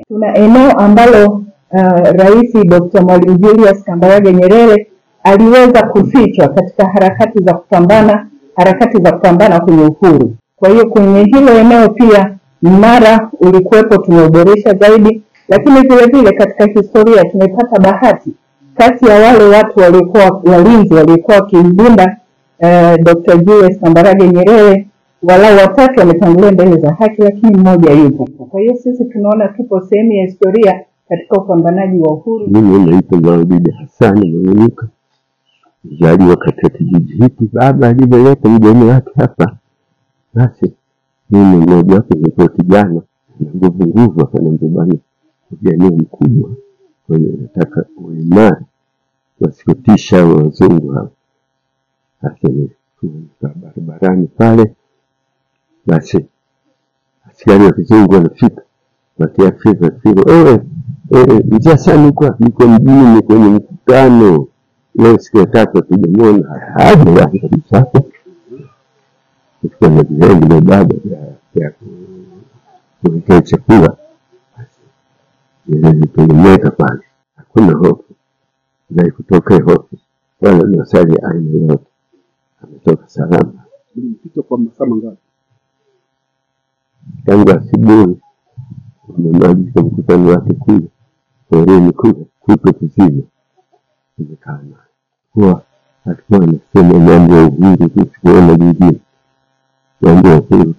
Tuna eneo ambalo Rais Dr. Mwalimu Julius Kambarage Nyerere aliweza kufichwa katika harakati za kupambana kwenye uhuru. Kwa hiyo kwenye hilo eneo pia mnara ulikuwepo, tumeboresha zaidi, lakini vile vile katika historia tumepata bahati kati ya wale watu waliokuwa walinzi waliokuwa wakimlinda Dr. Julius Kambarage Nyerere, walau watatu wametangulia mbele za haki, lakini mmoja yupo. Kwa hiyo sisi tunaona tupo sehemu ya historia katika upambanaji wa uhuru. Mimi naitwa Maulidi Hassan Mwenyuka, mzaliwa katika kijiji hiki. Baba alipeleka mgeni wake hapa, basi mimi mmoja wapo nilikuwa kijana na nguvu akaniambia, bwana kijana mkubwa kwenye nataka uimara wasikutisha wazungu hapa. Lakini barabarani pale, basi askari wa kizungu wanafika wakiafika njia sana niko mjini kwenye mkutano leo siku ya tatu tujamuona haja ya kabisa kwa ndio ndio baba ya kuweka chakula ile tulimweka pale, hakuna hofu na kutoka hofu wala masali aina yote, ametoka salama. Mlipita kwa masaa mangapi? Tangu asubuhi nimemaliza mkutano wake kule porini kule kuzima nimekana kwa alikuwa anasema mambo ya uhuru, kuona lingine mambo ya uhuru.